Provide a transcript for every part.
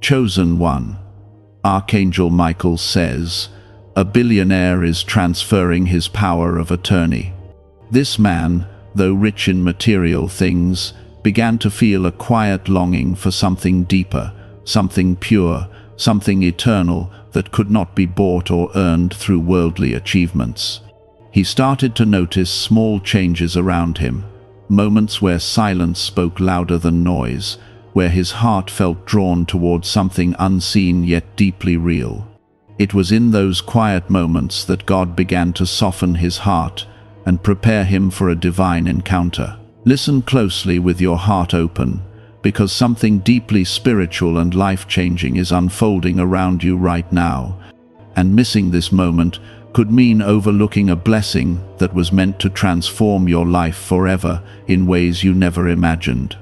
Chosen one. Archangel Michael says, a billionaire is transferring his power of attorney. This man, though rich in material things, began to feel a quiet longing for something deeper, something pure, something eternal that could not be bought or earned through worldly achievements. He started to notice small changes around him, moments where silence spoke louder than noise, where his heart felt drawn towards something unseen yet deeply real. It was in those quiet moments that God began to soften his heart and prepare him for a divine encounter. Listen closely with your heart open, because something deeply spiritual and life-changing is unfolding around you right now, and missing this moment could mean overlooking a blessing that was meant to transform your life forever in ways you never imagined.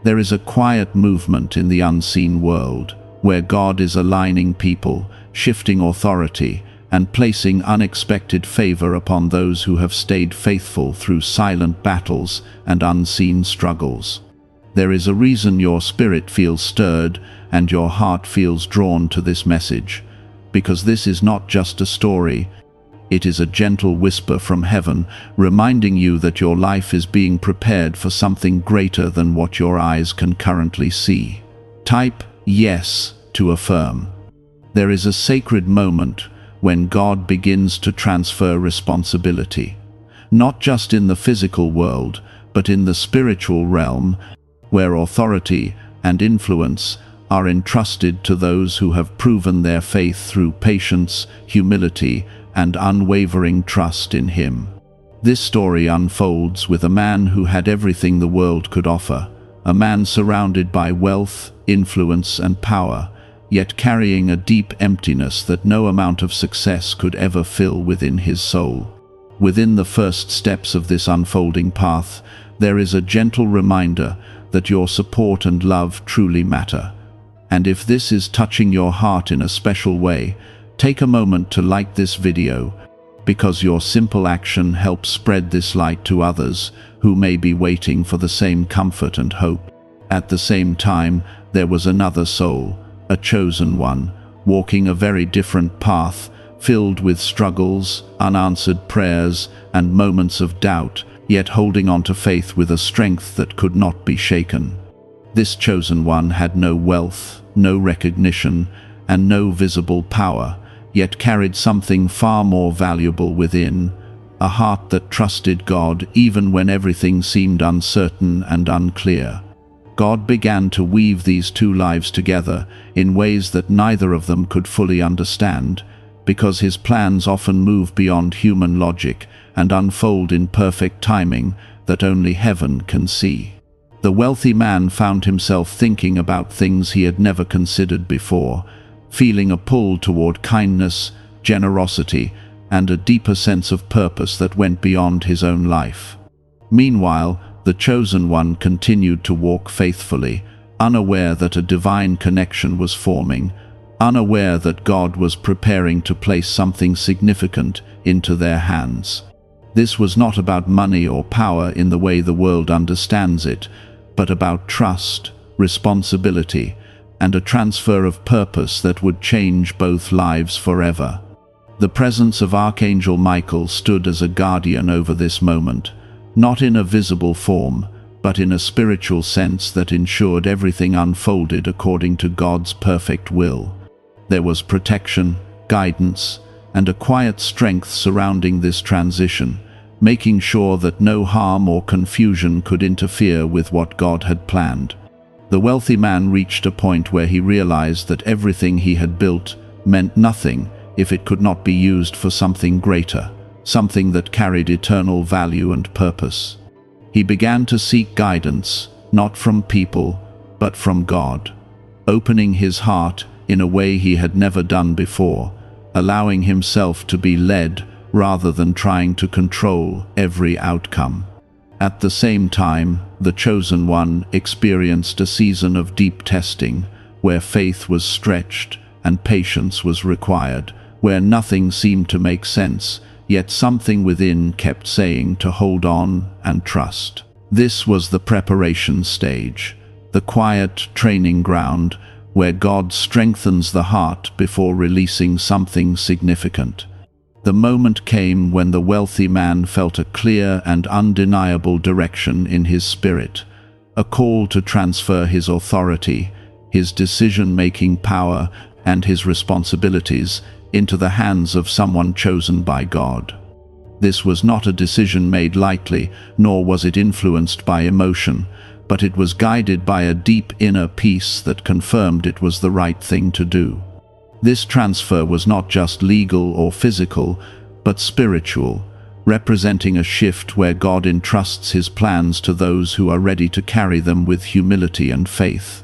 There is a quiet movement in the unseen world, where God is aligning people, shifting authority, and placing unexpected favor upon those who have stayed faithful through silent battles and unseen struggles. There is a reason your spirit feels stirred and your heart feels drawn to this message, because this is not just a story. It is a gentle whisper from heaven, reminding you that your life is being prepared for something greater than what your eyes can currently see. Type yes to affirm. There is a sacred moment when God begins to transfer responsibility, not just in the physical world, but in the spiritual realm, where authority and influence are entrusted to those who have proven their faith through patience, humility, and unwavering trust in Him. This story unfolds with a man who had everything the world could offer, a man surrounded by wealth, influence, and power, yet carrying a deep emptiness that no amount of success could ever fill within his soul. Within the first steps of this unfolding path, there is a gentle reminder that your support and love truly matter. And if this is touching your heart in a special way, take a moment to like this video, because your simple action helps spread this light to others who may be waiting for the same comfort and hope. At the same time, there was another soul, a chosen one, walking a very different path, filled with struggles, unanswered prayers, and moments of doubt, yet holding on to faith with a strength that could not be shaken. This chosen one had no wealth, no recognition, and no visible power, yet carried something far more valuable within, a heart that trusted God even when everything seemed uncertain and unclear. God began to weave these two lives together in ways that neither of them could fully understand, because His plans often move beyond human logic and unfold in perfect timing that only heaven can see. The wealthy man found himself thinking about things he had never considered before, feeling a pull toward kindness, generosity, and a deeper sense of purpose that went beyond his own life. Meanwhile, the chosen one continued to walk faithfully, unaware that a divine connection was forming, unaware that God was preparing to place something significant into their hands. This was not about money or power in the way the world understands it, but about trust, responsibility, and a transfer of purpose that would change both lives forever. The presence of Archangel Michael stood as a guardian over this moment, not in a visible form, but in a spiritual sense that ensured everything unfolded according to God's perfect will. There was protection, guidance, and a quiet strength surrounding this transition, making sure that no harm or confusion could interfere with what God had planned. The wealthy man reached a point where he realized that everything he had built meant nothing if it could not be used for something greater, something that carried eternal value and purpose. He began to seek guidance, not from people, but from God, opening his heart in a way he had never done before, allowing himself to be led rather than trying to control every outcome. At the same time, the chosen one experienced a season of deep testing, where faith was stretched and patience was required, where nothing seemed to make sense, yet something within kept saying to hold on and trust. This was the preparation stage, the quiet training ground where God strengthens the heart before releasing something significant. The moment came when the wealthy man felt a clear and undeniable direction in his spirit, a call to transfer his authority, his decision-making power, and his responsibilities into the hands of someone chosen by God. This was not a decision made lightly, nor was it influenced by emotion, but it was guided by a deep inner peace that confirmed it was the right thing to do. This transfer was not just legal or physical, but spiritual, representing a shift where God entrusts his plans to those who are ready to carry them with humility and faith.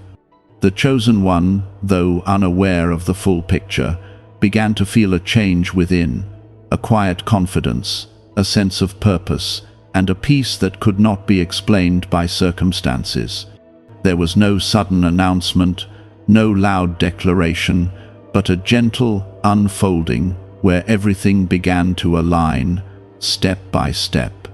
The chosen one, though unaware of the full picture, began to feel a change within, a quiet confidence, a sense of purpose, and a peace that could not be explained by circumstances. There was no sudden announcement, no loud declaration, but a gentle unfolding where everything began to align, step by step.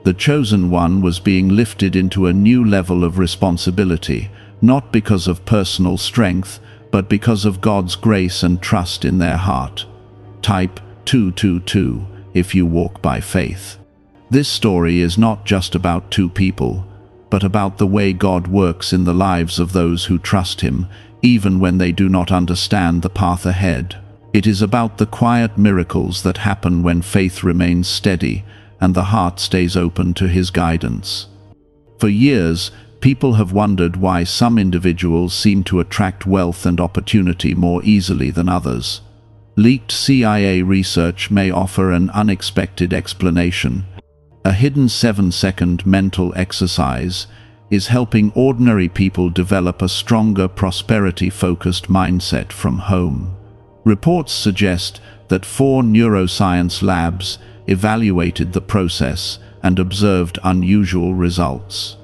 The chosen one was being lifted into a new level of responsibility, not because of personal strength, but because of God's grace and trust in their heart. Type 222 if you walk by faith. This story is not just about two people, but about the way God works in the lives of those who trust him, even when they do not understand the path ahead. It is about the quiet miracles that happen when faith remains steady and the heart stays open to his guidance. For years, people have wondered why some individuals seem to attract wealth and opportunity more easily than others. Leaked CIA research may offer an unexpected explanation. A hidden 7-second mental exercise is helping ordinary people develop a stronger prosperity-focused mindset from home. Reports suggest that 4 neuroscience labs evaluated the process and observed unusual results.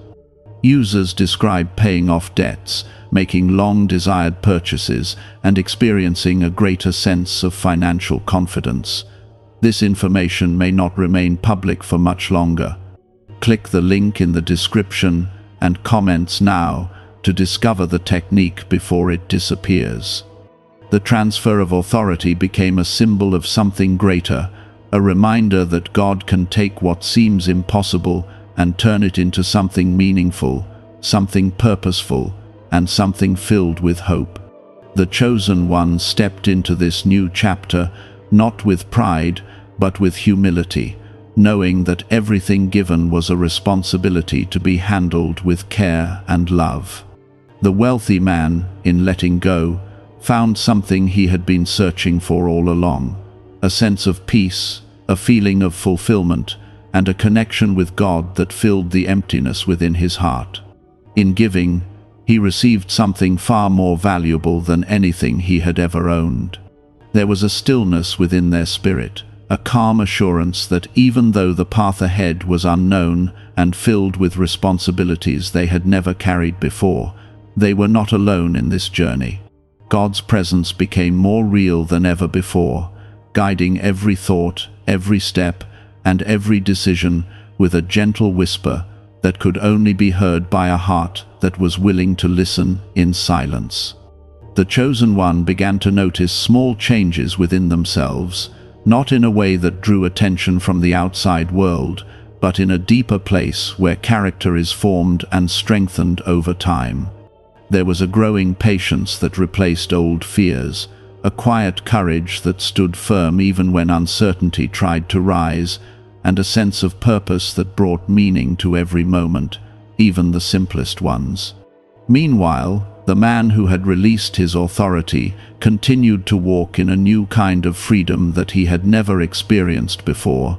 Users describe paying off debts, making long-desired purchases, and experiencing a greater sense of financial confidence. This information may not remain public for much longer. Click the link in the description and comments now to discover the technique before it disappears. The transfer of authority became a symbol of something greater, a reminder that God can take what seems impossible and turn it into something meaningful, something purposeful, and something filled with hope. The chosen one stepped into this new chapter, not with pride, but with humility, knowing that everything given was a responsibility to be handled with care and love. The wealthy man, in letting go, found something he had been searching for all along, a sense of peace, a feeling of fulfillment, and a connection with God that filled the emptiness within his heart. In giving, he received something far more valuable than anything he had ever owned. There was a stillness within their spirit, a calm assurance that even though the path ahead was unknown and filled with responsibilities they had never carried before, they were not alone in this journey. God's presence became more real than ever before, guiding every thought, every step, and every decision with a gentle whisper that could only be heard by a heart that was willing to listen in silence. The chosen one began to notice small changes within themselves, not in a way that drew attention from the outside world, but in a deeper place where character is formed and strengthened over time. There was a growing patience that replaced old fears, a quiet courage that stood firm even when uncertainty tried to rise, and a sense of purpose that brought meaning to every moment, even the simplest ones. Meanwhile, the man who had released his authority continued to walk in a new kind of freedom that he had never experienced before,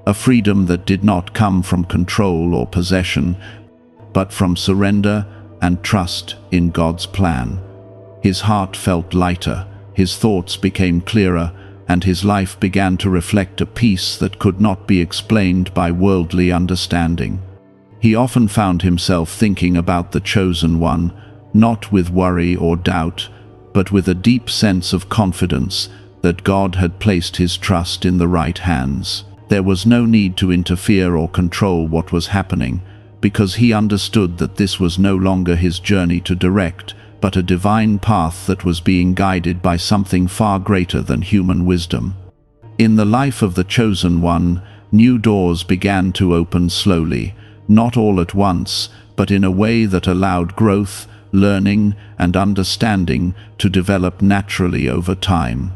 a freedom that did not come from control or possession, but from surrender and trust in God's plan. His heart felt lighter, his thoughts became clearer, and his life began to reflect a peace that could not be explained by worldly understanding. He often found himself thinking about the chosen one, not with worry or doubt, but with a deep sense of confidence that God had placed his trust in the right hands. There was no need to interfere or control what was happening, because he understood that this was no longer his journey to direct, but a divine path that was being guided by something far greater than human wisdom. In the life of the Chosen One, new doors began to open slowly, not all at once, but in a way that allowed growth, learning, and understanding to develop naturally over time.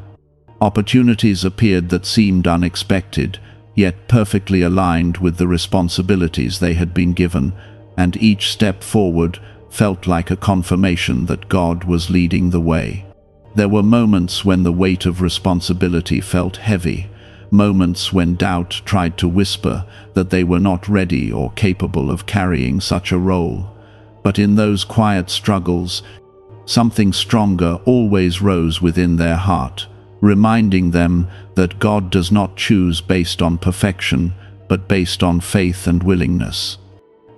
Opportunities appeared that seemed unexpected, yet perfectly aligned with the responsibilities they had been given, and each step forward felt like a confirmation that God was leading the way. There were moments when the weight of responsibility felt heavy, moments when doubt tried to whisper that they were not ready or capable of carrying such a role. But in those quiet struggles, something stronger always rose within their heart, reminding them that God does not choose based on perfection, but based on faith and willingness.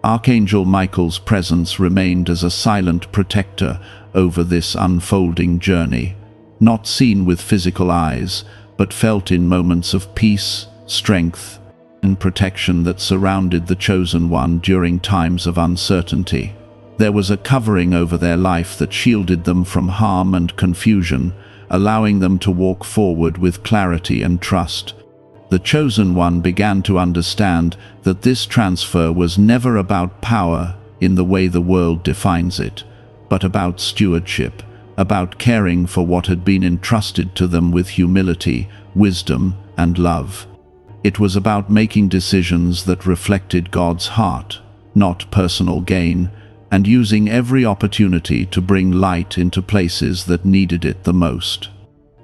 Archangel Michael's presence remained as a silent protector over this unfolding journey, not seen with physical eyes, but felt in moments of peace, strength, and protection that surrounded the Chosen One during times of uncertainty. There was a covering over their life that shielded them from harm and confusion, allowing them to walk forward with clarity and trust. The Chosen One began to understand that this transfer was never about power in the way the world defines it, but about stewardship, about caring for what had been entrusted to them with humility, wisdom, and love. It was about making decisions that reflected God's heart, not personal gain, and using every opportunity to bring light into places that needed it the most.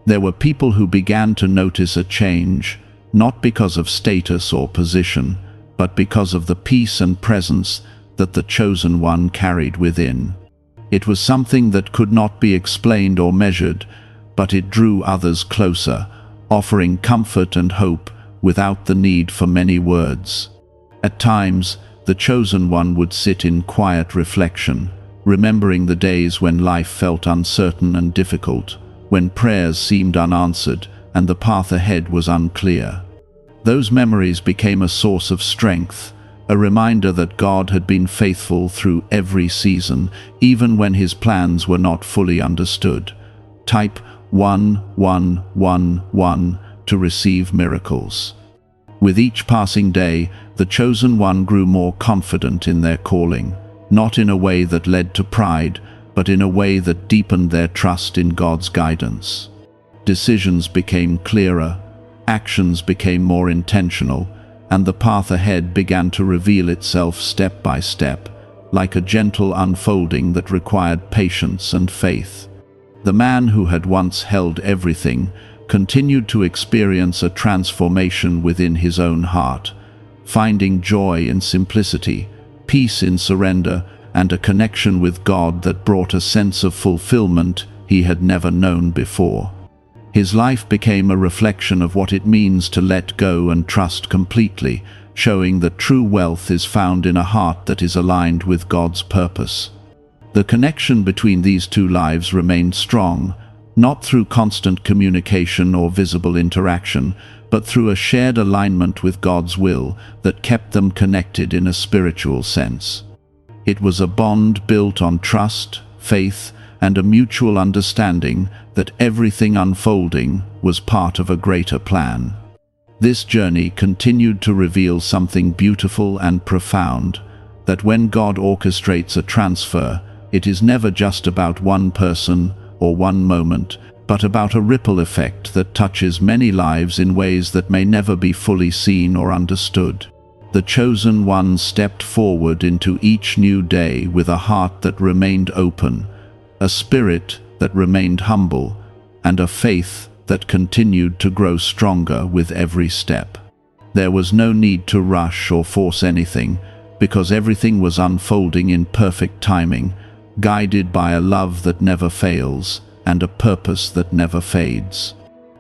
There were people who began to notice a change, not because of status or position, but because of the peace and presence that the Chosen One carried within. It was something that could not be explained or measured, but it drew others closer, offering comfort and hope without the need for many words. At times, the Chosen One would sit in quiet reflection, remembering the days when life felt uncertain and difficult, when prayers seemed unanswered and the path ahead was unclear. Those memories became a source of strength, a reminder that God had been faithful through every season, even when His plans were not fully understood. Type 1111 to receive miracles. With each passing day, the Chosen One grew more confident in their calling, not in a way that led to pride, but in a way that deepened their trust in God's guidance. Decisions became clearer, actions became more intentional, and the path ahead began to reveal itself step by step, like a gentle unfolding that required patience and faith. The man who had once held everything continued to experience a transformation within his own heart, finding joy in simplicity, peace in surrender, and a connection with God that brought a sense of fulfillment he had never known before. His life became a reflection of what it means to let go and trust completely, showing that true wealth is found in a heart that is aligned with God's purpose. The connection between these two lives remained strong, not through constant communication or visible interaction, but through a shared alignment with God's will that kept them connected in a spiritual sense. It was a bond built on trust, faith, and a mutual understanding that everything unfolding was part of a greater plan. This journey continued to reveal something beautiful and profound, that when God orchestrates a transfer, it is never just about one person or one moment, but about a ripple effect that touches many lives in ways that may never be fully seen or understood. The Chosen One stepped forward into each new day with a heart that remained open, a spirit that remained humble, and a faith that continued to grow stronger with every step. There was no need to rush or force anything, because everything was unfolding in perfect timing, guided by a love that never fails and a purpose that never fades.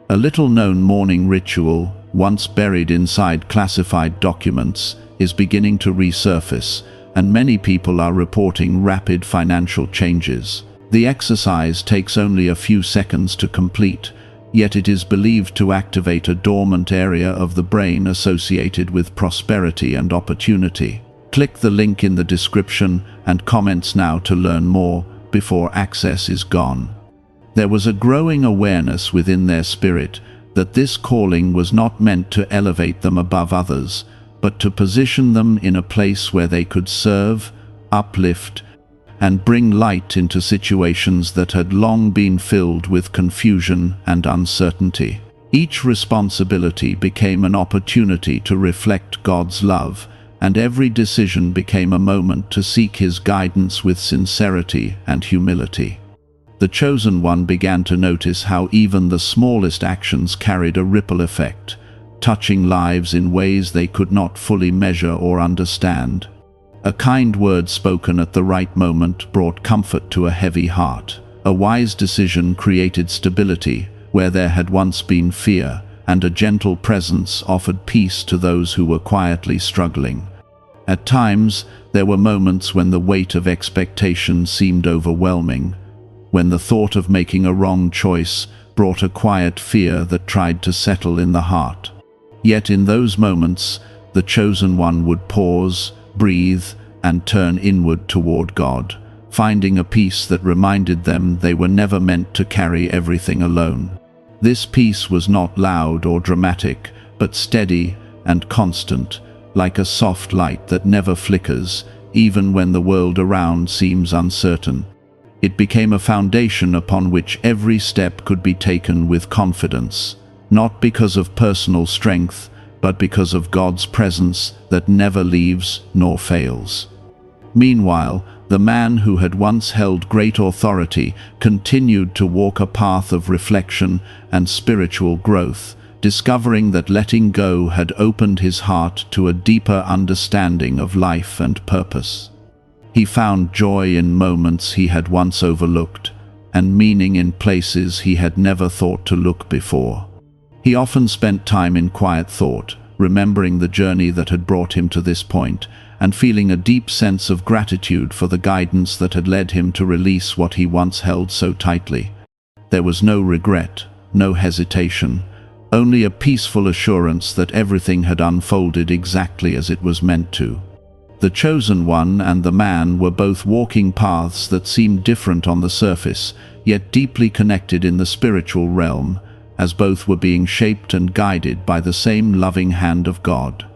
A little-known morning ritual, once buried inside classified documents, is beginning to resurface, and many people are reporting rapid financial changes. The exercise takes only a few seconds to complete, yet it is believed to activate a dormant area of the brain associated with prosperity and opportunity. Click the link in the description and comments now to learn more, not before access is gone. There was a growing awareness within their spirit that this calling was not meant to elevate them above others, but to position them in a place where they could serve, uplift, and bring light into situations that had long been filled with confusion and uncertainty. Each responsibility became an opportunity to reflect God's love, and every decision became a moment to seek His guidance with sincerity and humility. The chosen one began to notice how even the smallest actions carried a ripple effect, touching lives in ways they could not fully measure or understand. A kind word spoken at the right moment brought comfort to a heavy heart. A wise decision created stability where there had once been fear, and a gentle presence offered peace to those who were quietly struggling. At times, there were moments when the weight of expectation seemed overwhelming, when the thought of making a wrong choice brought a quiet fear that tried to settle in the heart. Yet in those moments, the chosen one would pause, breathe, and turn inward toward God, finding a peace that reminded them they were never meant to carry everything alone. This peace was not loud or dramatic, but steady and constant, like a soft light that never flickers, even when the world around seems uncertain. It became a foundation upon which every step could be taken with confidence, not because of personal strength, but because of God's presence that never leaves nor fails. Meanwhile, the man who had once held great authority continued to walk a path of reflection and spiritual growth, discovering that letting go had opened his heart to a deeper understanding of life and purpose. He found joy in moments he had once overlooked, and meaning in places he had never thought to look before. He often spent time in quiet thought, remembering the journey that had brought him to this point, and feeling a deep sense of gratitude for the guidance that had led him to release what he once held so tightly. There was no regret, no hesitation, only a peaceful assurance that everything had unfolded exactly as it was meant to. The chosen one and the man were both walking paths that seemed different on the surface, yet deeply connected in the spiritual realm, as both were being shaped and guided by the same loving hand of God.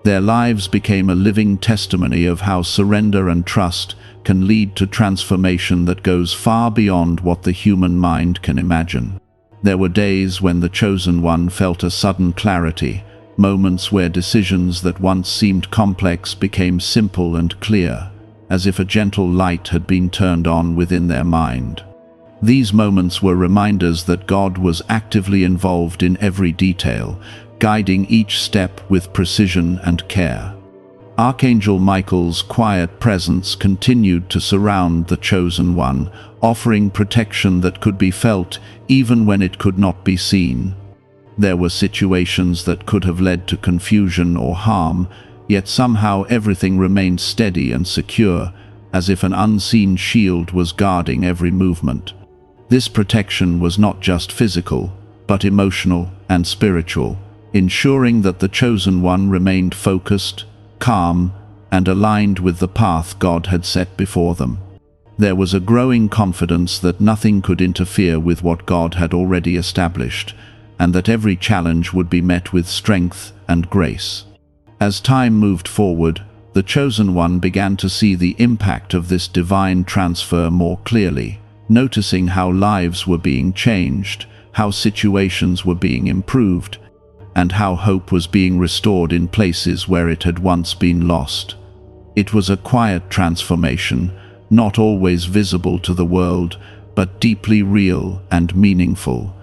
Their lives became a living testimony of how surrender and trust can lead to transformation that goes far beyond what the human mind can imagine. There were days when the chosen one felt a sudden clarity, moments where decisions that once seemed complex became simple and clear, as if a gentle light had been turned on within their mind. These moments were reminders that God was actively involved in every detail, guiding each step with precision and care. Archangel Michael's quiet presence continued to surround the chosen one, offering protection that could be felt even when it could not be seen. There were situations that could have led to confusion or harm, yet somehow everything remained steady and secure, as if an unseen shield was guarding every movement. This protection was not just physical, but emotional and spiritual, ensuring that the chosen one remained focused, calm, and aligned with the path God had set before them. There was a growing confidence that nothing could interfere with what God had already established, and that every challenge would be met with strength and grace. As time moved forward, the chosen one began to see the impact of this divine transfer more clearly, noticing how lives were being changed, how situations were being improved, and how hope was being restored in places where it had once been lost. It was a quiet transformation, not always visible to the world, but deeply real and meaningful.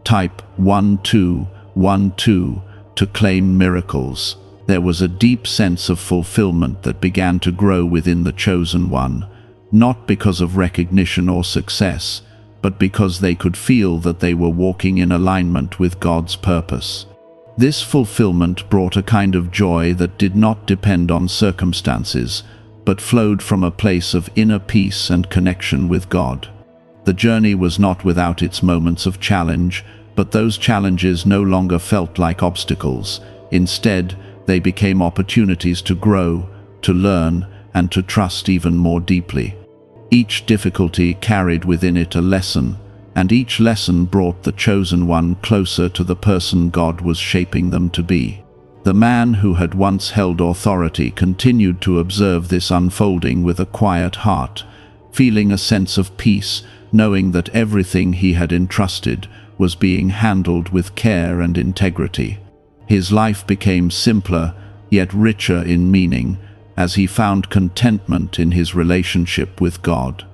Type 1212 to claim miracles. There was a deep sense of fulfillment that began to grow within the chosen one, not because of recognition or success, but because they could feel that they were walking in alignment with God's purpose. This fulfillment brought a kind of joy that did not depend on circumstances, but flowed from a place of inner peace and connection with God. The journey was not without its moments of challenge, but those challenges no longer felt like obstacles. Instead, they became opportunities to grow, to learn, and to trust even more deeply. Each difficulty carried within it a lesson, and each lesson brought the chosen one closer to the person God was shaping them to be. The man who had once held authority continued to observe this unfolding with a quiet heart, feeling a sense of peace, knowing that everything he had entrusted was being handled with care and integrity. His life became simpler, yet richer in meaning, as he found contentment in his relationship with God.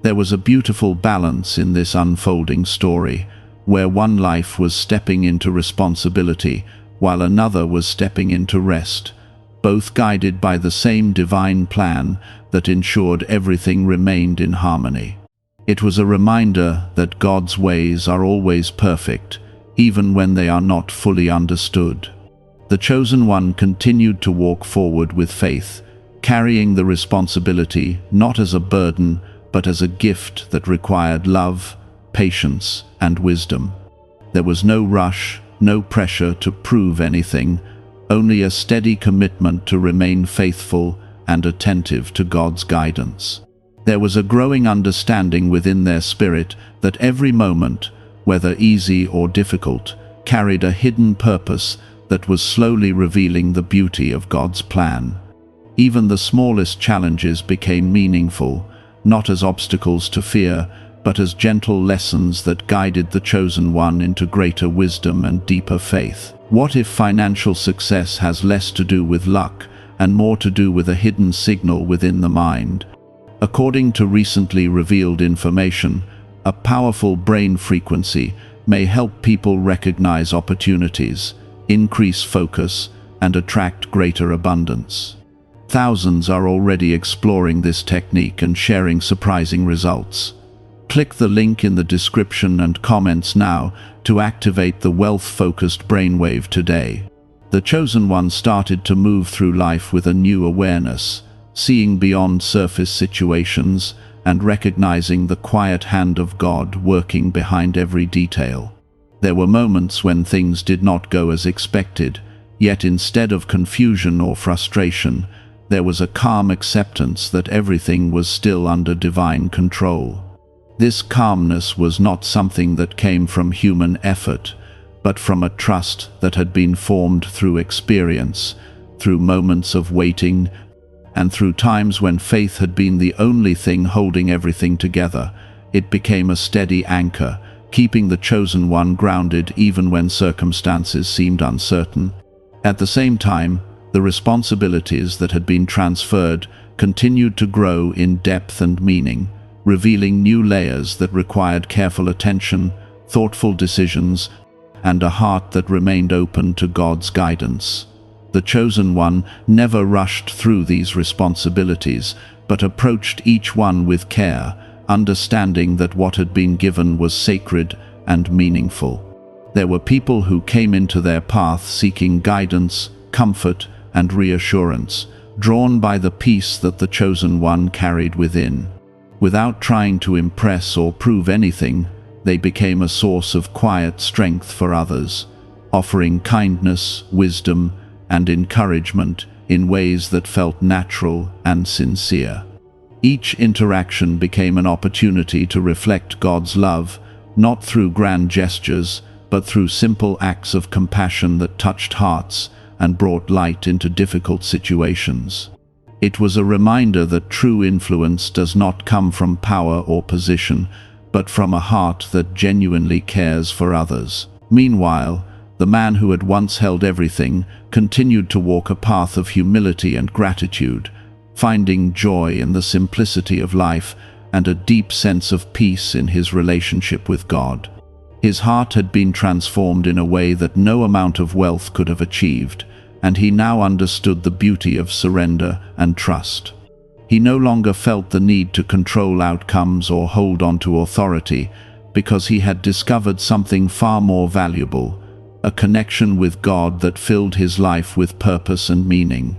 There was a beautiful balance in this unfolding story, where one life was stepping into responsibility, while another was stepping into rest, both guided by the same divine plan that ensured everything remained in harmony. It was a reminder that God's ways are always perfect, even when they are not fully understood. The chosen one continued to walk forward with faith, carrying the responsibility not as a burden, but as a gift that required love, patience, and wisdom. There was no rush, no pressure to prove anything, only a steady commitment to remain faithful and attentive to God's guidance. There was a growing understanding within their spirit that every moment, whether easy or difficult, carried a hidden purpose that was slowly revealing the beauty of God's plan. Even the smallest challenges became meaningful, not as obstacles to fear, but as gentle lessons that guided the chosen one into greater wisdom and deeper faith. What if financial success has less to do with luck and more to do with a hidden signal within the mind? According to recently revealed information, a powerful brain frequency may help people recognize opportunities, increase focus, and attract greater abundance. Thousands are already exploring this technique and sharing surprising results. Click the link in the description and comments now to activate the wealth-focused brainwave today. The chosen one started to move through life with a new awareness, seeing beyond surface situations and recognizing the quiet hand of God working behind every detail. There were moments when things did not go as expected, yet instead of confusion or frustration, there was a calm acceptance that everything was still under divine control. This calmness was not something that came from human effort, but from a trust that had been formed through experience, through moments of waiting, and through times when faith had been the only thing holding everything together. It became a steady anchor, keeping the chosen one grounded even when circumstances seemed uncertain. At the same time, the responsibilities that had been transferred continued to grow in depth and meaning, revealing new layers that required careful attention, thoughtful decisions, and a heart that remained open to God's guidance. The chosen one never rushed through these responsibilities, but approached each one with care, understanding that what had been given was sacred and meaningful. There were people who came into their path seeking guidance, comfort, and reassurance, drawn by the peace that the chosen one carried within. Without trying to impress or prove anything, they became a source of quiet strength for others, offering kindness, wisdom, and encouragement in ways that felt natural and sincere. Each interaction became an opportunity to reflect God's love, not through grand gestures, but through simple acts of compassion that touched hearts and brought light into difficult situations. It was a reminder that true influence does not come from power or position, but from a heart that genuinely cares for others. Meanwhile, the man who had once held everything continued to walk a path of humility and gratitude, finding joy in the simplicity of life and a deep sense of peace in his relationship with God. His heart had been transformed in a way that no amount of wealth could have achieved, and he now understood the beauty of surrender and trust. He no longer felt the need to control outcomes or hold on to authority, because he had discovered something far more valuable, a connection with God that filled his life with purpose and meaning.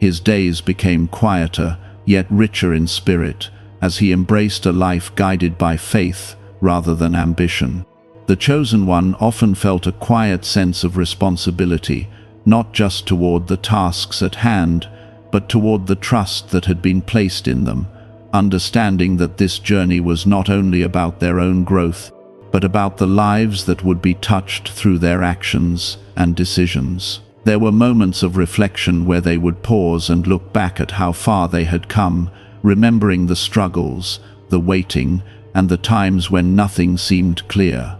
His days became quieter, yet richer in spirit, as he embraced a life guided by faith rather than ambition. The chosen one often felt a quiet sense of responsibility, not just toward the tasks at hand, but toward the trust that had been placed in them, understanding that this journey was not only about their own growth, but about the lives that would be touched through their actions and decisions. There were moments of reflection where they would pause and look back at how far they had come, remembering the struggles, the waiting, and the times when nothing seemed clear.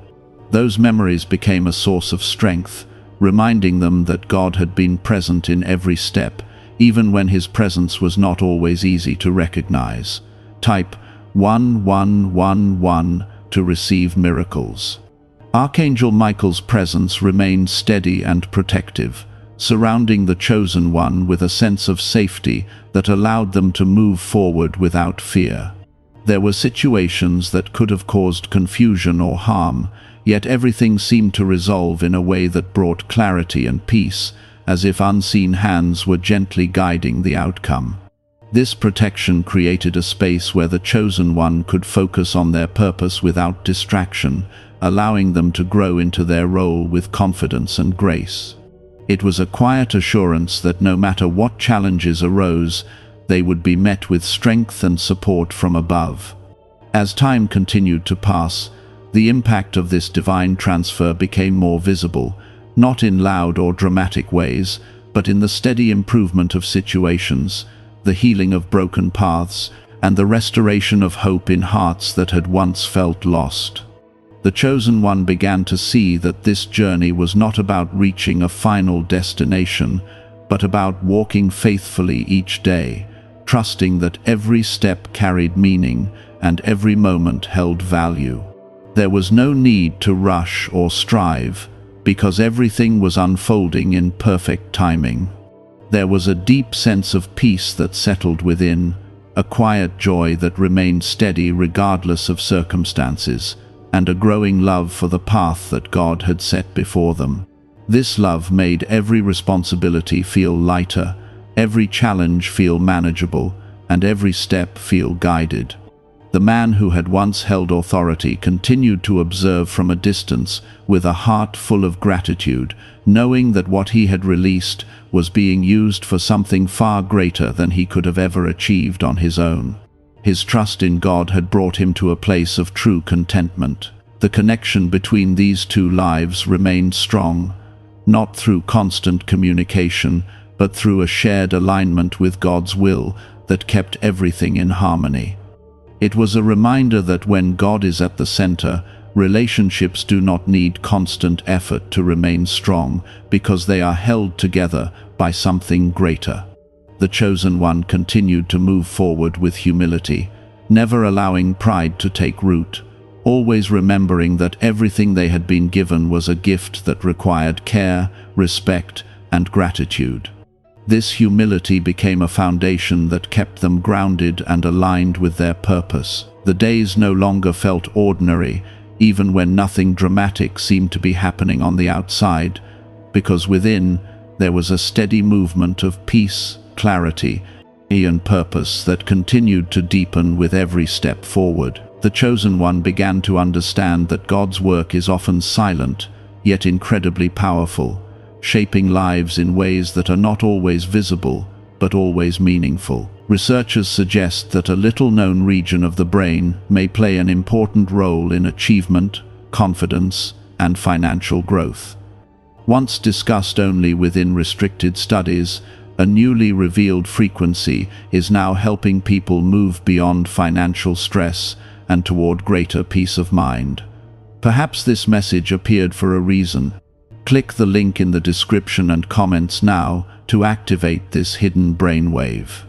Those memories became a source of strength, reminding them that God had been present in every step, even when His presence was not always easy to recognize. Type 1111 to receive miracles. Archangel Michael's presence remained steady and protective, surrounding the chosen one with a sense of safety that allowed them to move forward without fear. There were situations that could have caused confusion or harm, yet everything seemed to resolve in a way that brought clarity and peace, as if unseen hands were gently guiding the outcome. This protection created a space where the chosen one could focus on their purpose without distraction, allowing them to grow into their role with confidence and grace. It was a quiet assurance that no matter what challenges arose, they would be met with strength and support from above. As time continued to pass, the impact of this divine transfer became more visible, not in loud or dramatic ways, but in the steady improvement of situations, the healing of broken paths, and the restoration of hope in hearts that had once felt lost. The chosen one began to see that this journey was not about reaching a final destination, but about walking faithfully each day, trusting that every step carried meaning and every moment held value. There was no need to rush or strive, because everything was unfolding in perfect timing. There was a deep sense of peace that settled within, a quiet joy that remained steady regardless of circumstances, and a growing love for the path that God had set before them. This love made every responsibility feel lighter, every challenge feel manageable, and every step feel guided. The man who had once held authority continued to observe from a distance with a heart full of gratitude, knowing that what he had released was being used for something far greater than he could have ever achieved on his own. His trust in God had brought him to a place of true contentment. The connection between these two lives remained strong, not through constant communication, but through a shared alignment with God's will that kept everything in harmony. It was a reminder that when God is at the center, relationships do not need constant effort to remain strong because they are held together by something greater. The chosen one continued to move forward with humility, never allowing pride to take root, always remembering that everything they had been given was a gift that required care, respect, and gratitude. This humility became a foundation that kept them grounded and aligned with their purpose. The days no longer felt ordinary, even when nothing dramatic seemed to be happening on the outside, because within there was a steady movement of peace, clarity, and purpose that continued to deepen with every step forward. The chosen one began to understand that God's work is often silent, yet incredibly powerful, shaping lives in ways that are not always visible, but always meaningful. Researchers suggest that a little-known region of the brain may play an important role in achievement, confidence, and financial growth. Once discussed only within restricted studies, a newly revealed frequency is now helping people move beyond financial stress and toward greater peace of mind. Perhaps this message appeared for a reason. Click the link in the description and comments now to activate this hidden brainwave.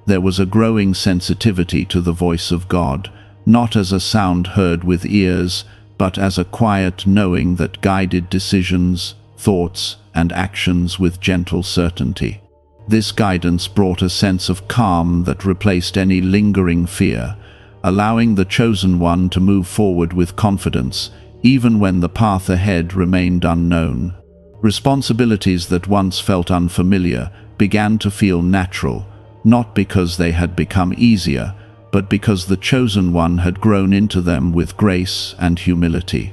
There was a growing sensitivity to the voice of God, not as a sound heard with ears, but as a quiet knowing that guided decisions, thoughts, and actions with gentle certainty. This guidance brought a sense of calm that replaced any lingering fear, allowing the chosen one to move forward with confidence, even when the path ahead remained unknown. Responsibilities that once felt unfamiliar began to feel natural, not because they had become easier, but because the chosen one had grown into them with grace and humility.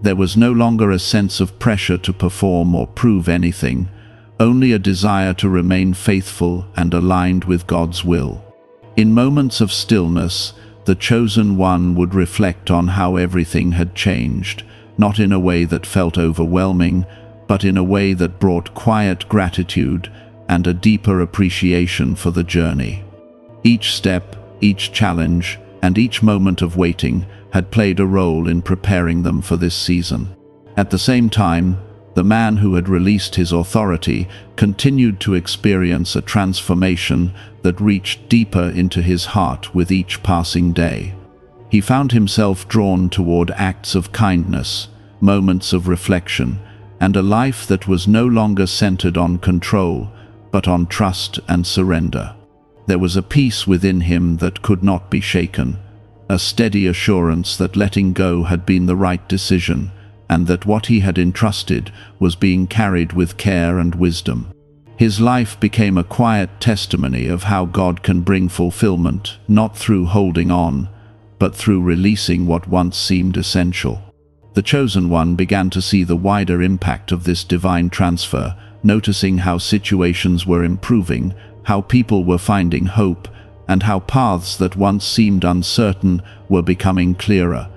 There was no longer a sense of pressure to perform or prove anything, only a desire to remain faithful and aligned with God's will. In moments of stillness, the chosen one would reflect on how everything had changed, not in a way that felt overwhelming, but in a way that brought quiet gratitude and a deeper appreciation for the journey. Each step, each challenge, and each moment of waiting had played a role in preparing them for this season. At the same time, the man who had released his authority continued to experience a transformation that reached deeper into his heart with each passing day. He found himself drawn toward acts of kindness, moments of reflection, and a life that was no longer centered on control, but on trust and surrender. There was a peace within him that could not be shaken, a steady assurance that letting go had been the right decision, and that what he had entrusted was being carried with care and wisdom. His life became a quiet testimony of how God can bring fulfillment, not through holding on, but through releasing what once seemed essential. The chosen one began to see the wider impact of this divine transfer, noticing how situations were improving, how people were finding hope, and how paths that once seemed uncertain were becoming clearer.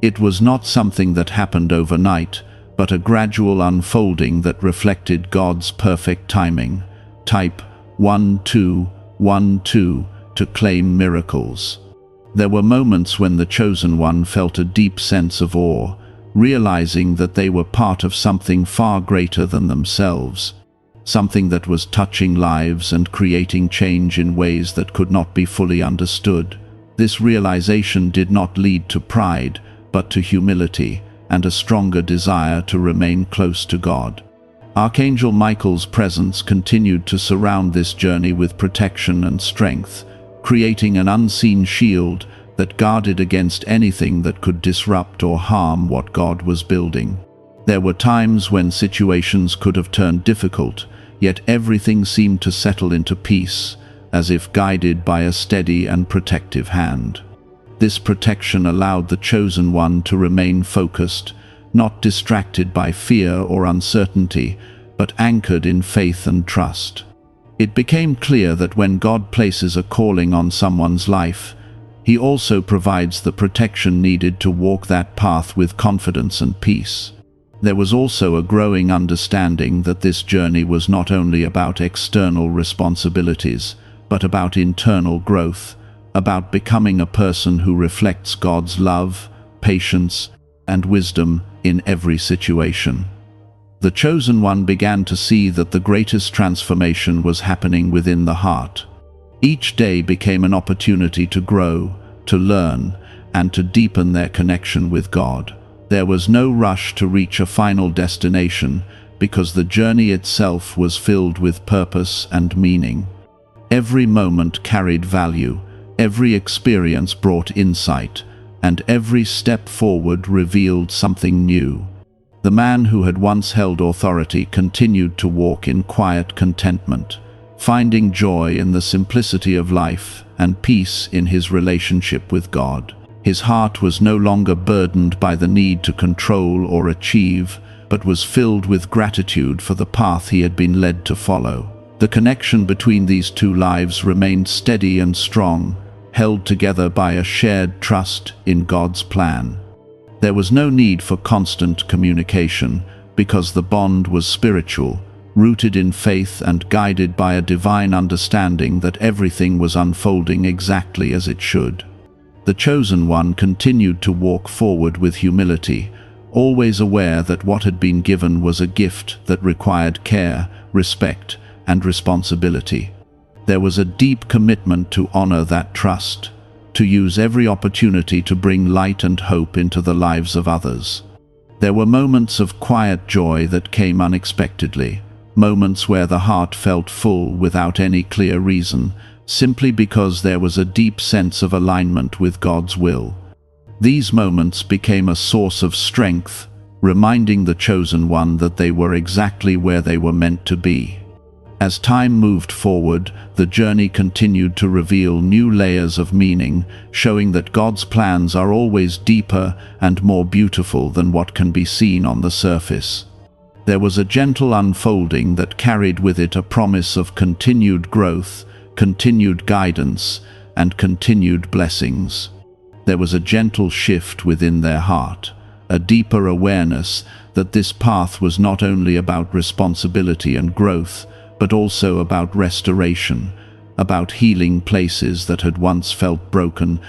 It was not something that happened overnight, but a gradual unfolding that reflected God's perfect timing. Type 1212 to claim miracles. There were moments when the chosen one felt a deep sense of awe, realizing that they were part of something far greater than themselves, something that was touching lives and creating change in ways that could not be fully understood. This realization did not lead to pride, but to humility and a stronger desire to remain close to God. Archangel Michael's presence continued to surround this journey with protection and strength, creating an unseen shield that guarded against anything that could disrupt or harm what God was building. There were times when situations could have turned difficult, yet everything seemed to settle into peace, as if guided by a steady and protective hand. This protection allowed the chosen one to remain focused, not distracted by fear or uncertainty, but anchored in faith and trust. It became clear that when God places a calling on someone's life, He also provides the protection needed to walk that path with confidence and peace. There was also a growing understanding that this journey was not only about external responsibilities, but about internal growth, about becoming a person who reflects God's love, patience, and wisdom in every situation. The chosen one began to see that the greatest transformation was happening within the heart. Each day became an opportunity to grow, to learn, and to deepen their connection with God. There was no rush to reach a final destination, because the journey itself was filled with purpose and meaning. Every moment carried value, every experience brought insight, and every step forward revealed something new. The man who had once held authority continued to walk in quiet contentment, finding joy in the simplicity of life and peace in his relationship with God. His heart was no longer burdened by the need to control or achieve, but was filled with gratitude for the path he had been led to follow. The connection between these two lives remained steady and strong, held together by a shared trust in God's plan. There was no need for constant communication, because the bond was spiritual, rooted in faith and guided by a divine understanding that everything was unfolding exactly as it should. The chosen one continued to walk forward with humility, always aware that what had been given was a gift that required care, respect, and responsibility. There was a deep commitment to honor that trust, to use every opportunity to bring light and hope into the lives of others. There were moments of quiet joy that came unexpectedly, moments where the heart felt full without any clear reason, simply because there was a deep sense of alignment with God's will. These moments became a source of strength, reminding the chosen one that they were exactly where they were meant to be. As time moved forward, the journey continued to reveal new layers of meaning, showing that God's plans are always deeper and more beautiful than what can be seen on the surface. There was a gentle unfolding that carried with it a promise of continued growth, continued guidance, and continued blessings. There was a gentle shift within their heart, a deeper awareness that this path was not only about responsibility and growth, but also about restoration, about healing places that had once felt broken,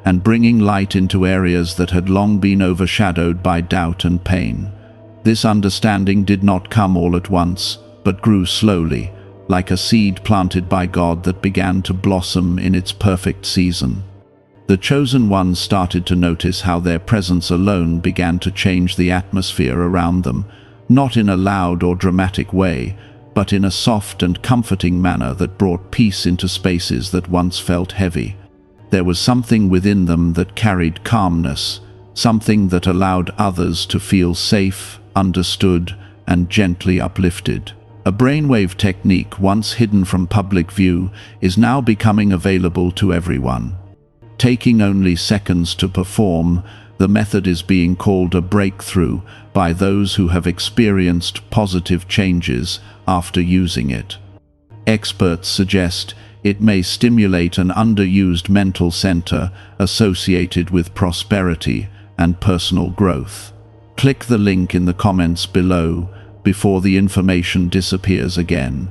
and bringing light into areas that had long been overshadowed by doubt and pain. This understanding did not come all at once, but grew slowly, like a seed planted by God that began to blossom in its perfect season. The chosen ones started to notice how their presence alone began to change the atmosphere around them, not in a loud or dramatic way, but in a soft and comforting manner that brought peace into spaces that once felt heavy. There was something within them that carried calmness, something that allowed others to feel safe, understood, and gently uplifted. A brainwave technique once hidden from public view is now becoming available to everyone. Taking only seconds to perform, the method is being called a breakthrough by those who have experienced positive changes after using it. Experts suggest it may stimulate an underused mental center associated with prosperity and personal growth. Click the link in the comments below before the information disappears again.